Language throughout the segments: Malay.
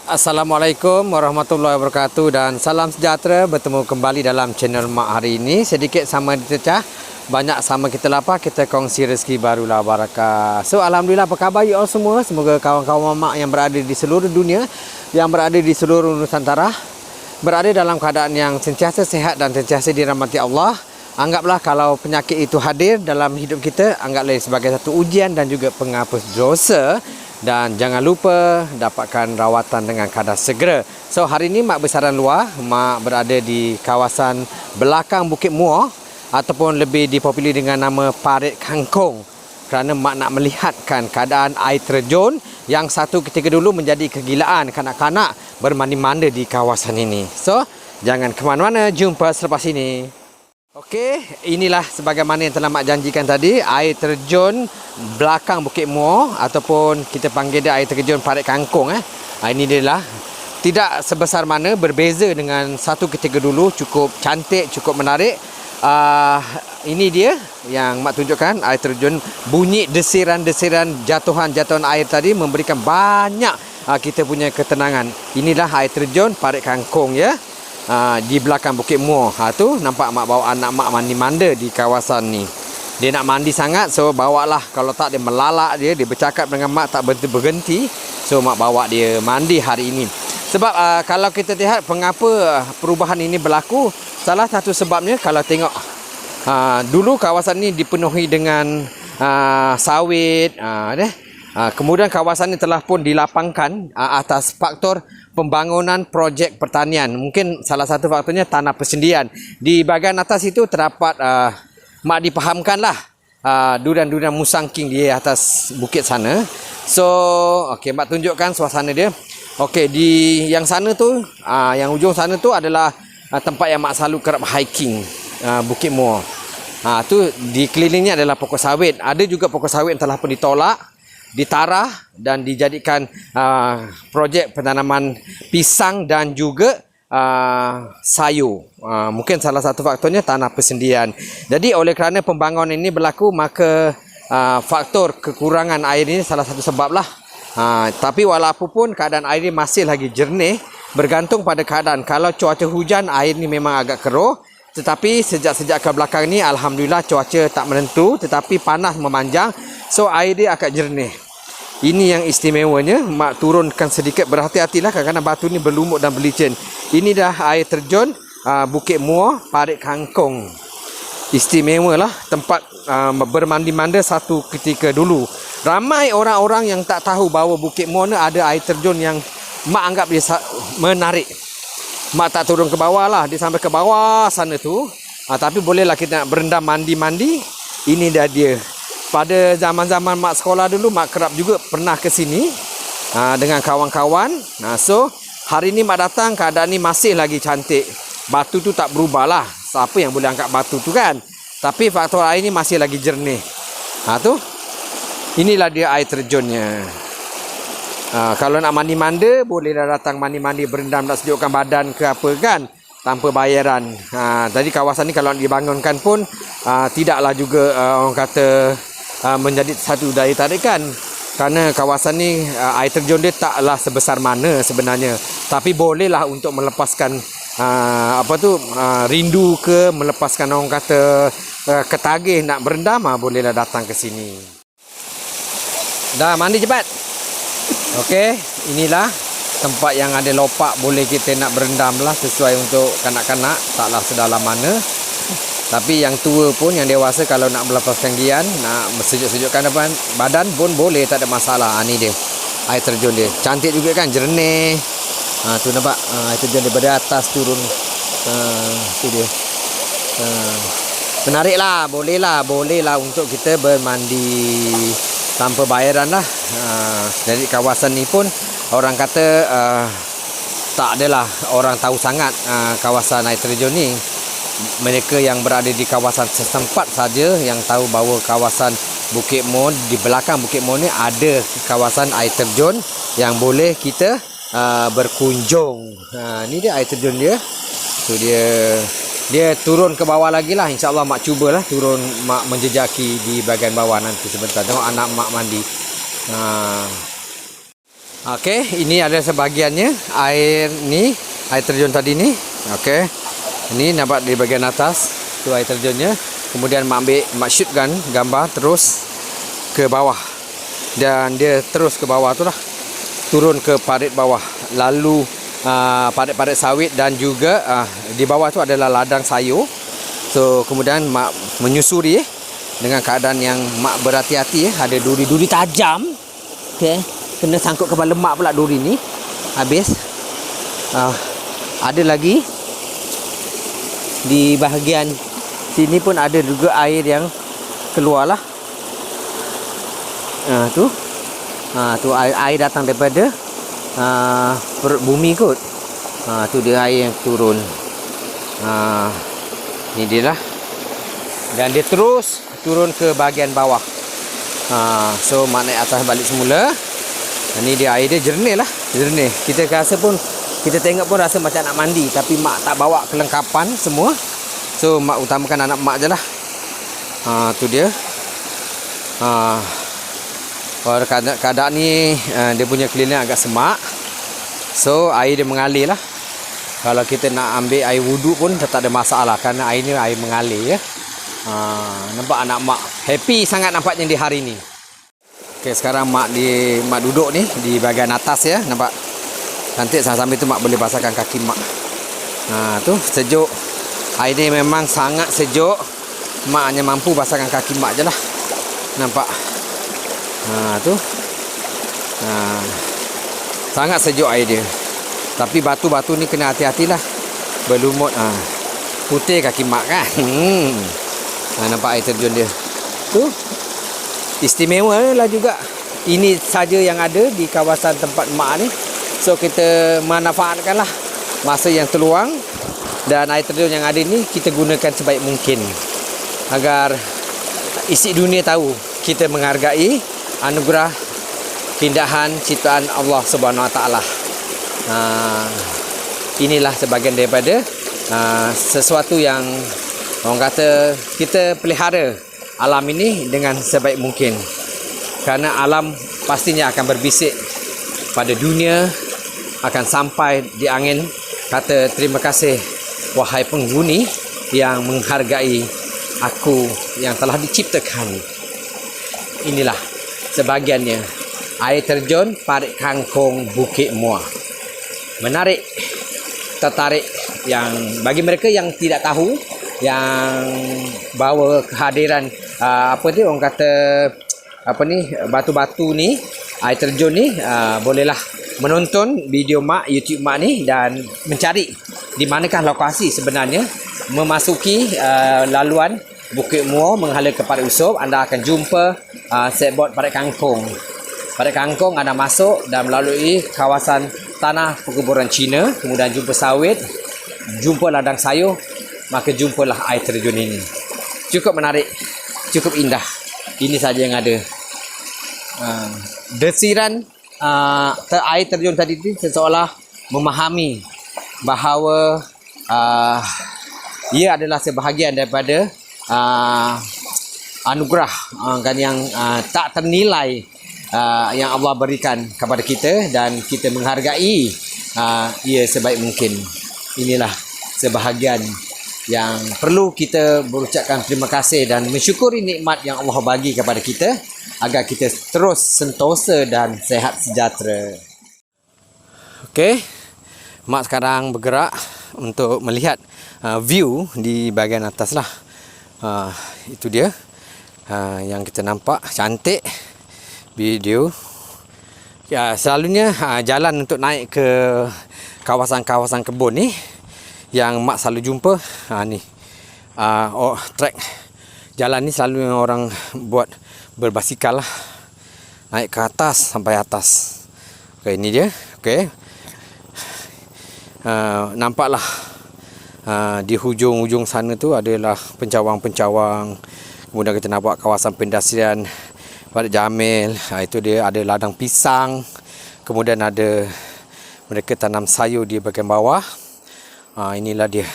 Assalamualaikum warahmatullahi wabarakatuh dan salam sejahtera. Bertemu kembali dalam channel Mak hari ini. Sedikit sama ditecah, banyak sama kita lapar, kita kongsi rezeki barulah barakah. So alhamdulillah, apa khabar you all semua? Semoga kawan-kawan Mak yang berada di seluruh dunia, yang berada di seluruh Nusantara, berada dalam keadaan yang sentiasa sehat dan sentiasa dirahmati Allah. Anggaplah kalau penyakit itu hadir dalam hidup kita, anggaplah sebagai satu ujian dan juga penghapus dosa. Dan jangan lupa dapatkan rawatan dengan kadar segera. So hari ini Mak bersaran luar. Mak berada di kawasan belakang Bukit Muar, ataupun lebih dipopular dengan nama Parit Kangkung, kerana Mak nak melihatkan keadaan air terjun yang satu ketika dulu menjadi kegilaan kanak-kanak bermandi-manda di kawasan ini. So jangan ke mana-mana, jumpa selepas ini. Okey, inilah sebagaimana yang telah Mak janjikan tadi, air terjun belakang Bukit Muar, ataupun kita panggil dia air terjun Parit Kangkung. Ini dia lah. Tidak sebesar mana, berbeza dengan satu ketika dulu, cukup cantik, cukup menarik. Ini dia yang Mak tunjukkan, air terjun. Bunyi desiran-desiran jatuhan-jatuhan air tadi memberikan banyak kita punya ketenangan. Inilah air terjun Parit Kangkung, ya. Di belakang Bukit Muar. Tu nampak Mak bawa anak Mak mandi-manda di kawasan ni. Dia nak mandi sangat, so bawalah. Kalau tak dia melalak, dia bercakap dengan Mak tak berhenti. So Mak bawa dia mandi hari ini. Sebab kalau kita lihat mengapa perubahan ini berlaku, salah satu sebabnya kalau tengok dulu kawasan ni dipenuhi dengan sawit, kemudian kawasan ini telah pun dilapangkan atas faktor pembangunan projek pertanian. Mungkin salah satu faktornya tanah persendian. Di bahagian atas itu terdapat Mak dipahamkanlah durian-durian musangking di atas bukit sana. So okey, Mak tunjukkan suasana dia. Okey, di yang sana tu, yang ujung sana tu adalah tempat yang Mak selalu kerap hiking, Bukit Muar. Tu dikelilingnya adalah pokok sawit. Ada juga pokok sawit yang telah pun ditolak, ditarah dan dijadikan projek penanaman pisang dan juga sayur. Mungkin salah satu faktornya tanah persendian. Jadi oleh kerana pembangunan ini berlaku, maka faktor kekurangan air ini salah satu sebab lah. Tapi walaupun keadaan air ini masih lagi jernih, bergantung pada keadaan. Kalau cuaca hujan, air ini memang agak keruh. Tetapi sejak ke belakang ni, alhamdulillah cuaca tak menentu, tetapi panas memanjang. So air dia agak jernih. Ini yang istimewanya. Mak turunkan sedikit, berhati-hatilah kadang-kadang batu ni berlumut dan berlicin. Ini dah air terjun Bukit Muar Parit Kangkung. Istimewa lah tempat bermandi-manda satu ketika dulu. Ramai orang-orang yang tak tahu bahawa Bukit Muar ni ada air terjun yang Mak anggap dia menarik. Mak tak turun ke bawah lah, dia sampai ke bawah sana tu. Tapi bolehlah kita nak berendam mandi-mandi. Ini dah dia. Pada zaman-zaman Mak sekolah dulu, Mak kerap juga pernah ke sini dengan kawan-kawan. So hari ni Mak datang, keadaan ni masih lagi cantik. Batu tu tak berubah lah. Siapa yang boleh angkat batu tu kan? Tapi faktor air ni masih lagi jernih. Tu inilah dia air terjunnya. Kalau nak mandi-manda, bolehlah datang mandi-mandi, berendam, nak sejukkan badan ke apa kan, tanpa bayaran. Jadi kawasan ni kalau dibangunkan pun tidaklah juga orang kata menjadi satu daya tarikan. Kerana kawasan ni air terjun dia taklah sebesar mana sebenarnya. Tapi bolehlah untuk melepaskan rindu ke, melepaskan orang kata ketagih nak berendam, bolehlah datang ke sini. Dah mandi cepat. Okey, inilah tempat yang ada lopak, boleh kita nak berendam lah, sesuai untuk kanak-kanak, taklah sedalam mana. Tapi yang tua pun, yang dewasa, kalau nak melepaskan gian, nak sejuk-sejukkan badan pun boleh, tak ada masalah. Ni dia air terjun dia, cantik juga kan, jernih. Tu nampak air terjun daripada atas turun. Tu dia. Menarik lah, bolehlah untuk kita bermandi tanpa bayaran lah. Jadi kawasan ni pun orang kata tak adalah orang tahu sangat kawasan air terjun ni. Mereka yang berada di kawasan setempat saja yang tahu bahawa kawasan Bukit Muar, di belakang Bukit Muar ni ada kawasan air terjun yang boleh kita berkunjung. Ni dia air terjun dia. Tu dia turun ke bawah lagi lah. InsyaAllah Mak cubalah turun, Mak menjejaki di bahagian bawah nanti sebentar. Tengok anak Mak mandi. Okey, ini ada sebahagiannya air ni, air terjun tadi ni. Okey. Ini nampak di bahagian atas tu air terjunnya. Kemudian mak shootkan gambar terus ke bawah. Dan dia terus ke bawah tu lah. Turun ke parit bawah. Lalu parit-parit sawit dan juga di bawah tu adalah ladang sayur. So kemudian mak menyusuri dengan keadaan yang mak berhati-hati ada duri-duri tajam. Okey, kena sangkut kepala mak pula duri ni. Habis ada lagi di bahagian sini pun ada juga air yang keluar lah. Tu air datang daripada perut bumi kot. Tu dia air yang turun. Ni dia lah. Dan dia terus turun ke bahagian bawah. So mak naik atas balik semula. Ni dia air dia jernih lah. Jernih. Kita rasa pun, kita tengok pun rasa macam nak mandi. Tapi mak tak bawa kelengkapan semua. So mak utamakan anak mak je lah. Tu dia. Keadaan ni dia punya cleaner agak semak. So air dia mengalir lah. Kalau kita nak ambil air wuduk pun tak ada masalah. Kerana air ni air mengalir ya. Nampak anak mak happy sangat nampaknya di hari ni. Okay, sekarang mak duduk ni di bahagian atas ya. Nampak cantik, sambil tu mak boleh basahkan kaki mak. Tu sejuk. Air ni memang sangat sejuk. Mak hanya mampu basahkan kaki mak je lah. Nampak. Tu. Sangat sejuk air dia. Tapi batu-batu ni kena hati-hatilah. Berlumut. Putih kaki mak kan. Nampak air terjun dia. Tu. Istimewa lah juga. Ini saja yang ada di kawasan tempat mak ni. So kita manfaatkanlah masa yang terluang. Dan air terjun yang ada ni kita gunakan sebaik mungkin. Agar isi dunia tahu kita menghargai anugerah keindahan ciptaan Allah Subhanahu Wa Taala. Inilah sebahagian daripada sesuatu yang orang kata kita pelihara alam ini dengan sebaik mungkin. Kerana alam pastinya akan berbisik pada dunia, akan sampai di angin kata terima kasih wahai penghuni yang menghargai aku yang telah diciptakan. Inilah sebahagiannya air terjun Parit Kangkung Bukit Muar. Menarik, tertarik, yang bagi mereka yang tidak tahu, yang bawa kehadiran orang kata batu-batu ni, air terjun ni, bolehlah menonton video mak, YouTube mak ni dan mencari di manakah lokasi sebenarnya memasuki laluan Bukit Muar menghala ke Parit Usob. Anda akan jumpa setboard Parit Kangkung. Parit Kangkung anda masuk dan melalui kawasan tanah perkuburan Cina, kemudian jumpa sawit, jumpa ladang sayur, maka jumpalah air terjun ini. Cukup menarik, cukup indah. Ini saja yang ada. Desiran air terjun tadi itu seolah memahami bahawa ia adalah sebahagian daripada anugerah kan yang tak ternilai yang Allah berikan kepada kita, dan kita menghargai ia sebaik mungkin. Inilah sebahagian yang perlu kita berucapkan terima kasih dan mensyukuri nikmat yang Allah bagi kepada kita agar kita terus sentosa dan sehat sejahtera. Okey, mak sekarang bergerak untuk melihat view di bahagian atas lah. Itu dia yang kita nampak cantik video. Ya, selalunya jalan untuk naik ke kawasan-kawasan kebun ni yang mak selalu jumpa ni trek jalan ni selalu orang buat berbasikal lah, naik ke atas sampai atas. Okay, ini dia. Okay. Nampaklah di hujung-hujung sana tu adalah pencawang-pencawang. Kemudian kita nampak kawasan pendastrian Parit Jamil. Itu dia, ada ladang pisang. Kemudian ada mereka tanam sayur di bahagian bawah. Inilah dia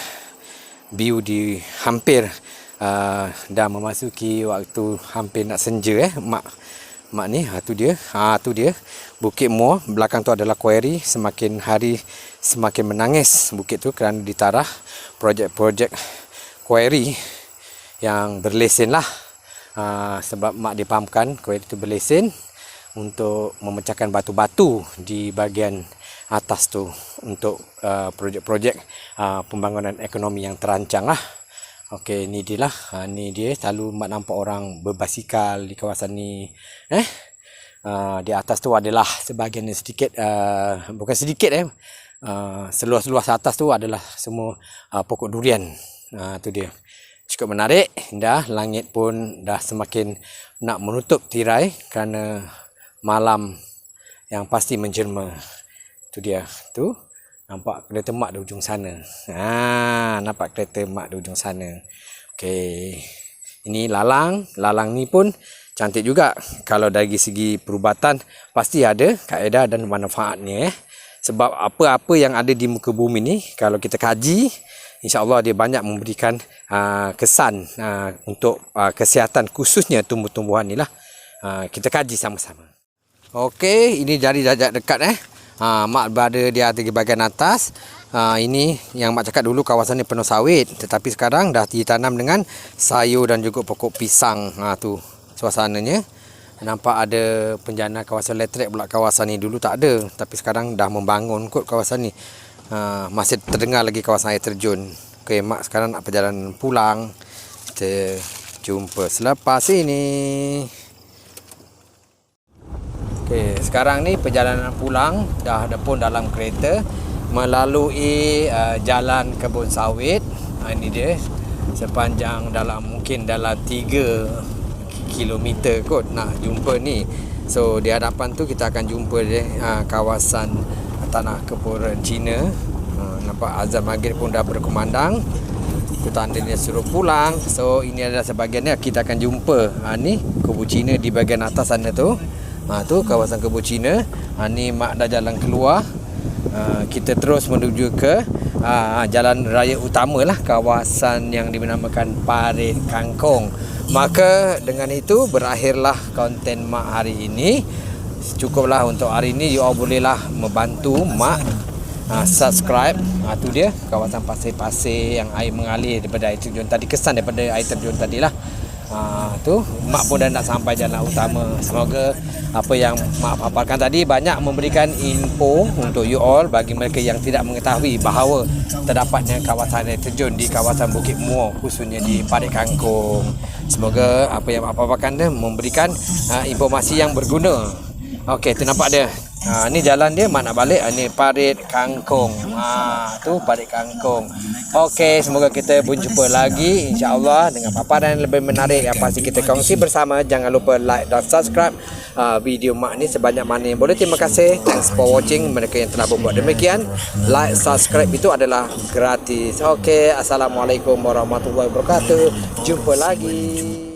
view di hampir dah memasuki waktu hampir nak senja mak mak ni. Tu dia. Tu dia. Bukit Muar. Belakang tu adalah Kuari. Semakin hari semakin menangis bukit tu kerana ditarah projek-projek Kuari yang berlesen lah. Sebab mak dipahamkan Kuari tu berlesen untuk memecahkan batu-batu di bahagian atas tu untuk projek-projek pembangunan ekonomi yang terancang lah. Okey, ni dia lah. Ni dia, selalu mak nampak orang berbasikal di kawasan ni. Di atas tu adalah sebahagian sedikit, bukan sedikit seluas-luas atas tu adalah semua pokok durian. Tu dia. Cukup menarik. Dah langit pun dah semakin nak menutup tirai kerana malam yang pasti menjelma. Tu dia. Tu nampak kereta mak di ujung sana. Nampak kereta mak di ujung sana. Okey. Ini lalang. Lalang ni pun cantik juga. Kalau dari segi perubatan pasti ada kaedah dan manfaatnya. Sebab apa-apa yang ada di muka bumi ni kalau kita kaji, insya-Allah dia banyak memberikan kesan untuk kesihatan, khususnya tumbuh-tumbuhan ni lah. Kita kaji sama-sama. Okey, ini dari jarak dekat mak berada di atas bahagian atas. Ini yang mak cakap dulu kawasan ni penuh sawit, tetapi sekarang dah ditanam dengan sayur dan juga pokok pisang. Tu suasananya. Nampak ada penjana kawasan elektrik pula kawasan ni. Dulu tak ada, tapi sekarang dah membangun kot kawasan ni. Masih terdengar lagi kawasan air terjun. Okey, mak sekarang nak perjalanan pulang. Kita jumpa selepas ini. Okey, sekarang ni perjalanan pulang dah pun dalam kereta melalui jalan kebun sawit. Ini dia, sepanjang mungkin dalam 3 kilometer kot nak jumpa ni. So di hadapan tu kita akan jumpa kawasan tanah keburan Cina. Nampak azan maghrib pun dah berkumandang. Itu tanda dia suruh pulang. So ini adalah sebahagiannya kita akan jumpa ni kebun Cina di bahagian atas sana tu. Tu kawasan kebun Cina. Ni mak dah jalan keluar. Kita terus menuju ke jalan raya utama lah, kawasan yang dinamakan Parit Kangkung. Maka dengan itu berakhirlah konten mak hari ini. Cukuplah untuk hari ini. You all bolehlah membantu mak subscribe. Tu dia kawasan pasir-pasir yang air mengalir daripada air terjun tadi, kesan daripada air terjun tadi lah. Tu mak pun dah nak sampai jalan utama. Semoga apa yang mak paparkan tadi banyak memberikan info untuk you all, bagi mereka yang tidak mengetahui bahawa terdapatnya kawasan air terjun di kawasan Bukit Muar, khususnya di Parit Kangkung. Semoga apa yang mak paparkan memberikan informasi yang berguna. Okey, tu nampak dia. Ni jalan dia, mak nak balik. Ni Parit Kangkung. Tu Parit Kangkung. Okey, semoga kita berjumpa lagi insya-Allah dengan paparan yang lebih menarik yang pasti kita kongsi bersama. Jangan lupa like dan subscribe video mak ni sebanyak mana yang boleh. Terima kasih. Thanks for watching. Mereka yang telah membuat demikian. Like, subscribe itu adalah gratis. Okey, assalamualaikum warahmatullahi wabarakatuh. Jumpa lagi.